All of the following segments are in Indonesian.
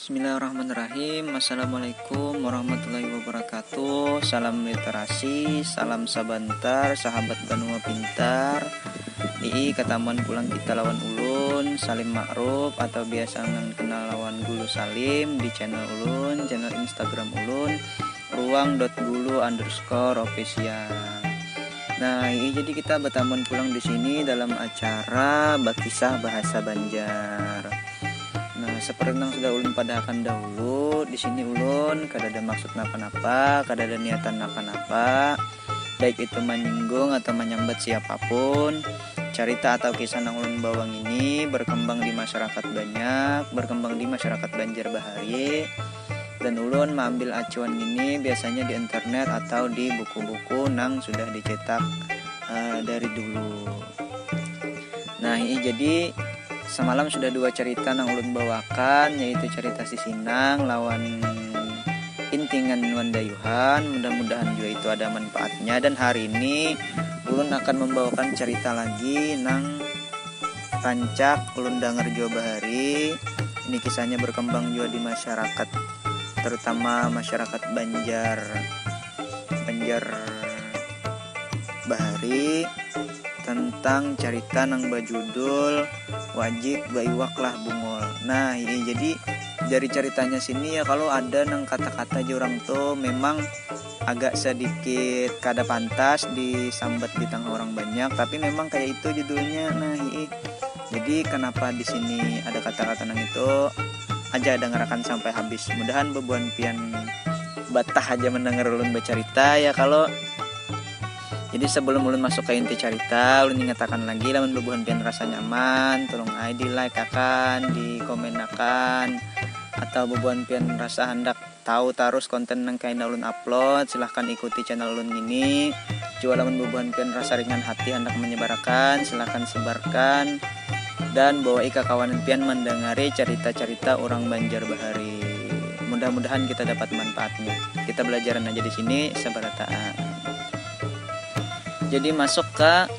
Bismillahirrahmanirrahim. Assalamualaikum warahmatullahi wabarakatuh. Salam literasi, salam sabantar, sahabat Banua Pintar. Katamuan pulang kita lawan ulun Salim Ma'ruf atau biasa kenal lawan Gulu Salim di channel ulun, channel Instagram ulun ruang.gulu_official. Nah, jadi kita bertamuan pulang di sini dalam acara Bakisah Bahasa Banjar. Nah, seperti yang sudah ulun padakan dahulu, di sini ulun kada ada maksud napa-napa, kada ada niatan napa-napa, baik itu menyinggung atau menyambat siapapun. Cerita atau kisah yang ulun bawang ini berkembang di masyarakat banyak, berkembang di masyarakat Banjar Bahari, dan ulun mengambil acuan ini biasanya di internet atau di buku-buku yang sudah dicetak dari dulu. Nah, ini jadi semalam sudah dua cerita yang ulun bawakan, yaitu cerita Sisinang lawan Intingan Wandayuhan. Mudah-mudahan juga itu ada manfaatnya. Dan hari ini ulun akan membawakan cerita lagi nang Rancak ulun Danger Jawa Bahari. Ini kisahnya berkembang juga di masyarakat, terutama masyarakat Banjar Bahari, tentang cerita nang berjudul Wajib Baiwaklah Bungol. Nah, ini jadi dari ceritanya sini ya, kalau ada nang kata-kata jurang tuh memang agak sedikit kada pantas disambat di tengah orang banyak, tapi memang kayak itu judulnya. Nah, jadi kenapa di sini ada kata-kata nang itu aja dengarkan sampai habis. Mudahan bebuan pian batah aja mendengar ulun bercerita ya. Kalau jadi sebelum ulun masuk ke inti cerita, ulun ingatakan lagi, lamun bebuhan pian rasa nyaman, tolong di like akan, di komen akan, atau bebuhan pian rasa hendak tahu terus konten yang kain ulun upload, silahkan ikuti channel ulun ini. Jua lamun bebuhan pian rasa ringan hati hendak menyebarkan, silahkan sebarkan, dan bawa ika kawanan pian mendengari cerita-cerita orang Banjar Bahari. Mudah-mudahan kita dapat manfaatnya. Kita belajaran aja di sini sebarataan. Jadi masuk ke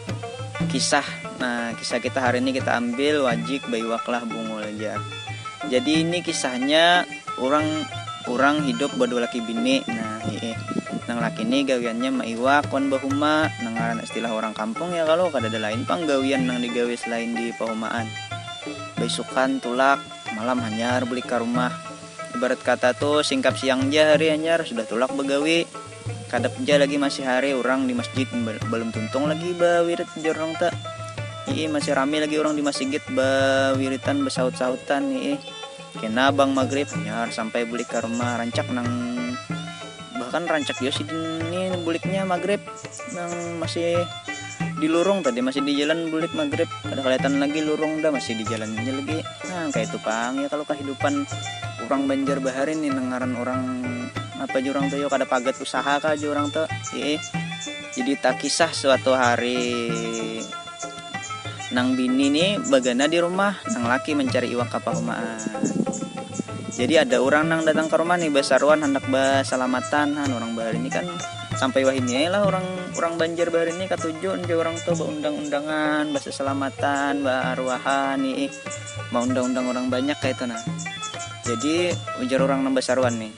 kisah. Nah, kisah kita hari ini kita ambil Wajib Baiwaklah Bungol aja. Jadi ini kisahnya orang hidup berdua laki bini. Nah, nang laki ini gawiannya maiwak wan bahuma, nang ngaran istilah orang kampung ya, kalau kada ada lain pang gawian nang digawe selain di pahumaan. Besukan tulak, malam hanyar beli ke rumah. Ibarat kata tuh singkap siang aja hari hanyar sudah tulak begawi. Kadap aja lagi masih hari orang di masjid belum tuntung lagi bawirit jorong tak. Masih rame lagi orang di masjid bawiritan besaut-sautan kena bang maghrib nyar sampai balik ke rumah rancak nang bahkan rancak Yosi ini buliknya maghrib nang masih di lurung tadi, masih di jalan bulik maghrib, ada kelihatan lagi lurung dah masih di jalannya lagi. Nah, kayak itu pang ya kalau kehidupan orang Banjar Bahari nih, nengaran orang apa jurang tuh yo kada pagat usaha ka jurang tuh. Jadi tak kisah suatu hari nang bini nih bagana di rumah, nang laki mencari iwak kapahumaan. Jadi ada orang nang datang ke rumah nih basaruan hendak basalamatan. Orang Bahari ini kan sampai wahini lah orang Banjar Bahari ini katujuan je orang tuh undang-undangan, bahasa selamatan, arwahan nih, mau undang-undang orang banyak kayak itu. Nah, jadi ujar orang nang basaruan nih,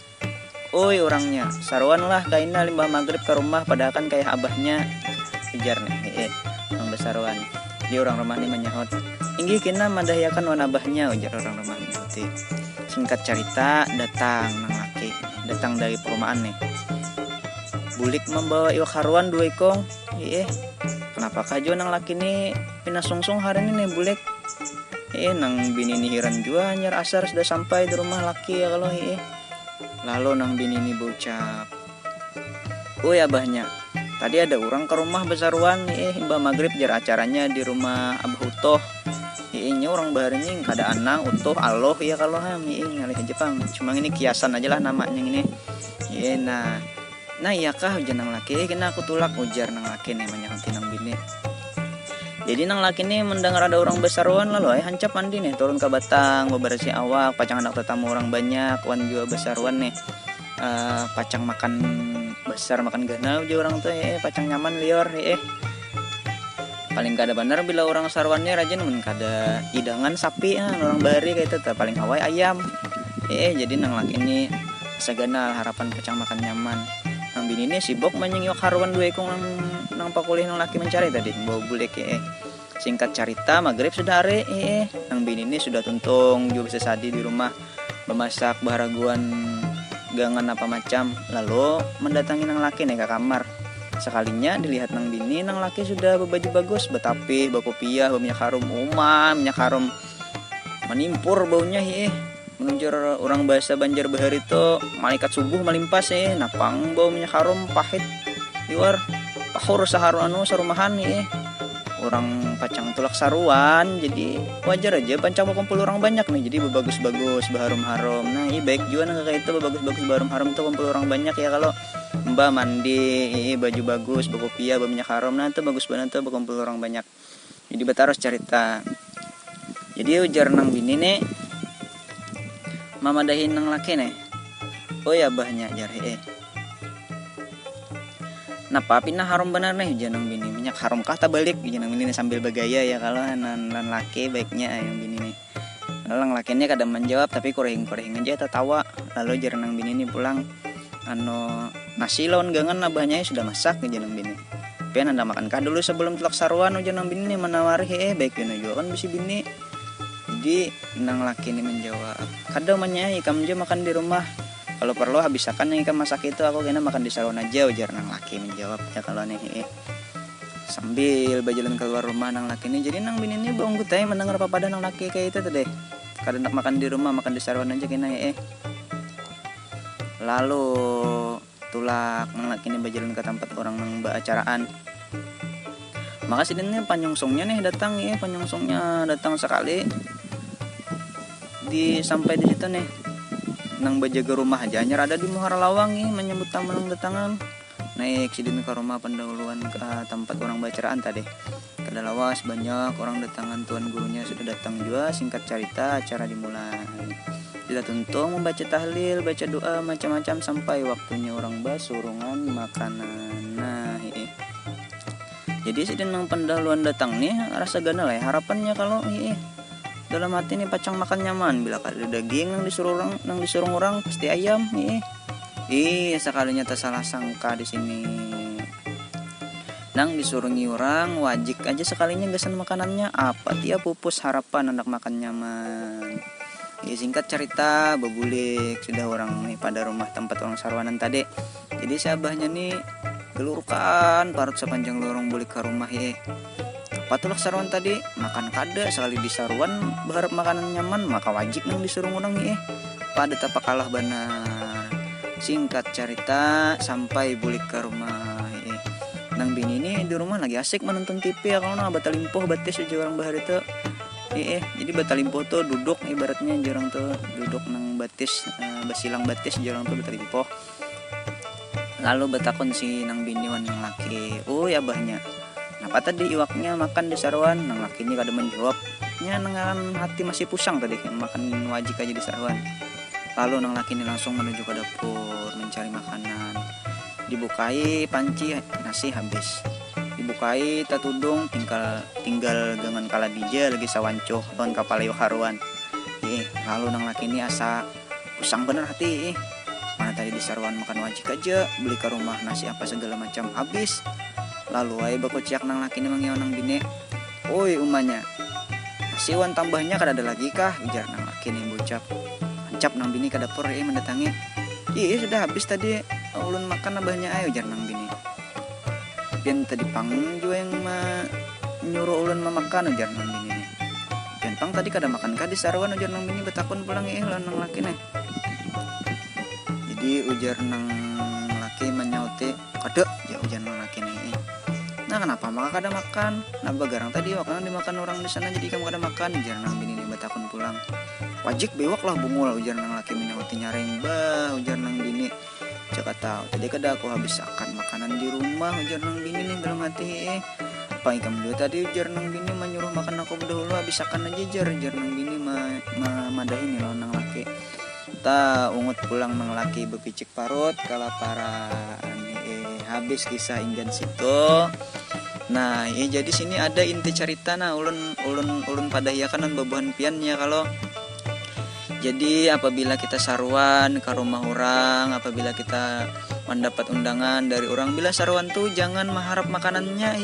oi orangnya saruan lah kaina limbah maghrib ke rumah pada akan kayak abahnya, ujar nih orang basaruan. Dia orang rumah nih menyahut, inggi kina madayakan wan abahnya, ujar orang rumah nih. Singkat cerita, datang nang laki, datang dari perumahan nih. Bulik membawa iwak haruan 2 ekong. Kenapa kajo nang laki nih pinasungsung hari ini nih bulik. Nang bini nih hiran jua hanyar asar sudah sampai di rumah laki ya kalau Lalu nang bini nih berucap, "Oi abahnya, tadi ada orang ke rumah besaruan mbak maghrib jar acaranya di rumah Abah Utoh. Nya orang Bahari ini kada anang Utoh Allah ya kalau ngalih aja pang. Cuma ini kiasan aja lah namanya ini. Nah iya kah ujar nang laki, kena aku tulak, ujar nang laki nih menyahuti nang bini. Jadi nang laki nih mendengar ada orang besaruan lalu hancap mandi nih turun ke batang bebersih awak, pacang anak tetamu orang banyak, wan juga besaruan nih. Pacang makan besar makan ganau je orang tuh pacang nyaman lior paling kada benar bila orang saruannya rajin men kada hidangan sapi orang Bahari kayak itu paling hawai ayam. Jadi nang laki ini sagana harapan pecang makan nyaman. Nang bini ini sibuk menyengiok haruan dua ekong nang pakulih nang laki mencari tadi bawa bulek Singkat cerita maghrib sudah are nang bini ini sudah tuntung juga sesadi di rumah memasak baharaguan gangan apa macam, lalu mendatangi nang laki nih ke kamar. Sekalinya dilihat nang bini, nang laki sudah berbaju bagus, betapih, bakopiah, bau minyak harum, minyak harum menimpur baunya menunjur orang bahasa Banjar Bahar itu malaikat subuh melimpas napang bau minyak harum pahit liwar pahur saharu sarumahan orang pacang tulak saruan, jadi wajar aja pancang kumpul orang banyak nih, jadi bagus-bagus baharum-harum. Nah baik juga nang kayak itu bagus-bagus baharum-harum tuh kumpul orang banyak ya. Kalau mbak mandi baju bagus bakopiah bau minyak harum, nah tuh bagus banget tuh kumpul orang banyak. Jadi betaros cerita, jadi ujar nang bini nih mamadahin nang laki nih, oh ya bahnya jar napa pinah harum benar nih janang bini minyak harum kah tak balik janang bini sambil bergaya ya. Kalau nan laki baiknya yang bini nih lalang lakinya kadang menjawab tapi koreng aja tertawa. Lalu janang bini ini pulang nasi lawan gangan abahnya sudah masak janang bini. Pian anda makan kah dulu sebelum tulak saruan janang bini nih menawari baik juga kan bisi bini. Jadi nang laki ini menjawab kadang menyai kamu aja makan di rumah, kalau perlu habisakan yang ikan masak itu aku kena makan di salon aja, ujar nang laki menjawab ya. Kalau nih sambil berjalan keluar rumah nang laki ini, jadi nang bini ini bonggu teh mendengar papada nang laki kayak itu tadi kadang nak makan di rumah makan di salon aja kena Lalu tulak nang laki ini berjalan ke tempat orang nang acaraan. Maka sidinnya panyongsongnya nih datang panyongsongnya datang sekali sampai di situ nih nang bajaga rumah aja nyar ada di muara lawang menyambut tamu nang datangan. Naik sidin ke rumah pendahuluan ke tempat orang bacaraan tadi. Kada lawas banyak orang datangan, tuan gurunya sudah datang juga. Singkat cerita acara dimulai. Sudah tuntung membaca tahlil, baca doa macam-macam sampai waktunya orang basurungan makanan. Nah jadi sidin nang pendahuluan datang nih rasa gana lah harapannya kalau dalam hati nih pacang makan nyaman, bila ada daging nang disuruh orang pasti ayam sekalinya tersalah sangka di sini nang disurungi orang wajib aja sekalinya gasan makanannya apa tiap pupus harapan anak makan nyaman. Singkat cerita bebulik sudah orang nih pada rumah tempat orang sarwanan tadi. Jadi sahabahnya nih gelurukan parut sepanjang lorong bulik ke rumah patulak saruan tadi makan kada sekali di saruan berharap makanan nyaman maka wajib nang disuruh orang pada tapak kalah benar. Singkat cerita sampai bulik ke rumah nang bini ini di rumah lagi asik menonton TV ya. Kalau nang batalimpoh batis aja orang bahar itu jadi batalimpoh tuh duduk ibaratnya jarang tuh duduk nang batis basilang batis jarang tuh batalimpoh. Lalu betakon si nang bini wan nang laki ya abahnya apa tadi iwaknya makan di saruan. Nang lakinya kada menjawabnya nengaran hati masih pusang tadi makan wajib aja di saruan. Lalu nang laki ini langsung menuju ke dapur mencari makanan. Dibukai panci nasi habis, dibukai tatudung tinggal gangan kalabija lagi sawancoh lawan kapalayo haruan. Lalu nang laki ini asa pusang bener hati mana tadi di saruan makan wajib aja beli ke rumah nasi apa segala macam habis. Lalu bakociak nang laki ini mangiau nang bini, oi umanya nasi wan tambahnya kada ada lagi kah, ujar nang laki ini bocap. Ancap nang bini ke dapur mendatangi, sudah habis tadi ulun makan abahnya ujar nang bini. Pian tadi pang juga yang nyuruh ulun memakan, ujar nang bini. Pian pang tadi kada makan kah di saruan, ujar nang bini betakun pulang lawan nang laki nih. Jadi ujar nang laki menyauti kada ya ujar nang laki nih. Nah kenapa maka kada makan? Nah bagarang tadi waktu dimakan orang di sana jadi kamu kada makan, ujar nang bini nih betakun pulang. Wajib bewak lah bungul, ujar nang laki menyauti nyaring ujar nang bini. Caka tahu tadi kada aku habis akan makanan di rumah, ujar nang bini nih dalam hati apa ikam dulu tadi, ujar nang bini menyuruh makan aku dahulu habis akan aja ujar nang bini madahin nih lawan nang laki. Ta ungut pulang nang laki bepicik parut kalaparan habis kisah inggan situ. Nah jadi sini ada inti cerita. Nah ulun pada hiakan dan babuhan pian ya. Kalau Jadi apabila kita saruan ke rumah orang, apabila kita mendapat undangan dari orang, bila saruan tuh jangan mengharap makanannya,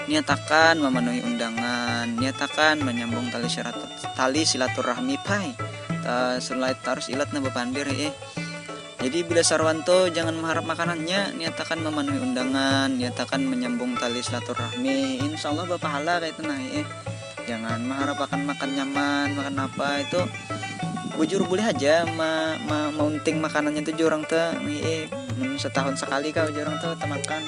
niatakan memenuhi undangan, niatakan menyambung tali silaturahmi pai. Selain tarus ilat na bapandir. Jadi bila sarwanto jangan mengharap makanannya, niatakan memenuhi undangan, niatakan menyambung tali silaturahmi, insya Allah berpahala kayak itu nah. Jangan mengharap akan makan nyaman, makan apa itu bujur boleh aja maunting makanannya tuh orang tuh setahun sekali kau orang tuh makan.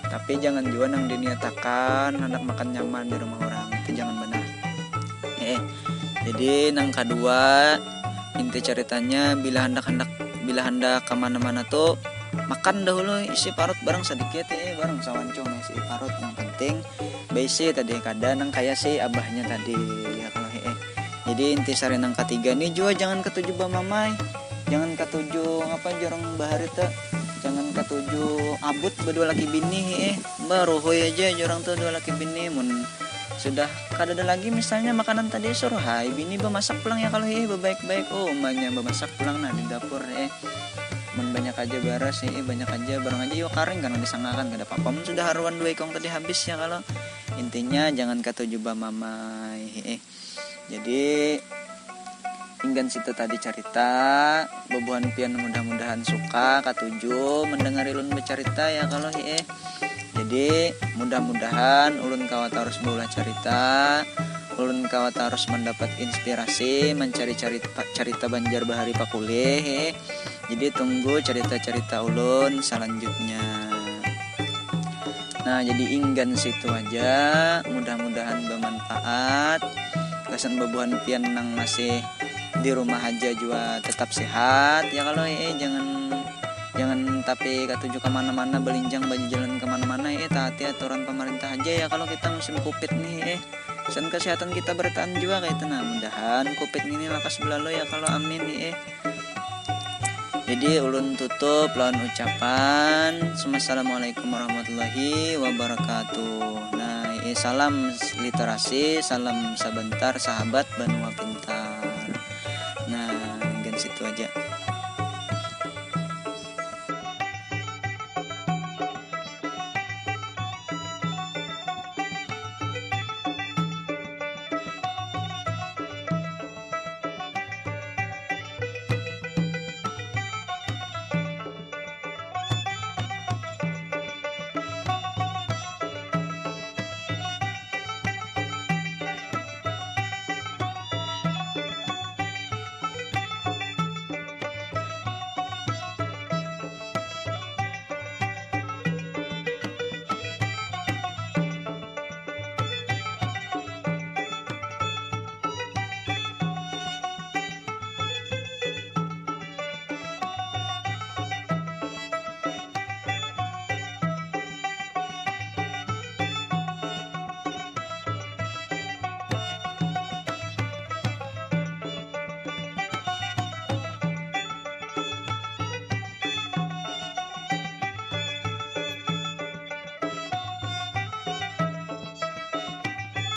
Tapi jangan juga nang diniatakan hendak makan nyaman di rumah orang, itu jangan benar. Jadi nang kedua inti ceritanya bila hendak kemana-mana tuh makan dahulu isi parut barang sedikit barang sawancong isi parut, yang penting basi tadi kada nang kaya si abahnya tadi ya kalau Jadi inti sari nang ketiga nih juga jangan ketujuh bamamai, jangan ketujuh apa jorong bahari tuh, jangan ketujuh abut berdua laki bini baru hoy aja jorong tuh dua laki bini mun sudah kada ada lagi misalnya makanan tadi suruh hai bini bemasak pulang ya kalau baik-baik emaknya bemasak pulang nah di dapur mun banyak aja baras banyak aja barang aja yo karing kan disangakan kada apa-apa mun sudah haruan dua ikong tadi habis ya kalau intinya jangan ketujuh bamamai. Jadi inggan situ tadi cerita bebuhan pian mudah-mudahan suka katuju mendengar ulun bercerita ya kalau Jadi mudah-mudahan ulun kawat harus baulah cerita, ulun kawat harus mendapat inspirasi mencari cerita Banjar Bahari Pakule. Jadi tunggu cerita-cerita ulun selanjutnya. Nah jadi inggan situ aja, mudah-mudahan bermanfaat. Kesan bebuhan pian nang masih di rumah aja juga tetap sehat ya kalau jangan tapi katuju kemana-mana belinjang baju jalan kemana-mana taati aturan pemerintah aja ya kalau kita musim covid nih kesan kesehatan kita bertahan juga kayak itu nah mudahan covid ini lakas belalo ya kalau amin Jadi ulun tutup lawan ucapan Assalamualaikum warahmatullahi wabarakatuh. Nah salam literasi, salam sebentar sahabat Banua Pintar. Nah mungkin situ aja.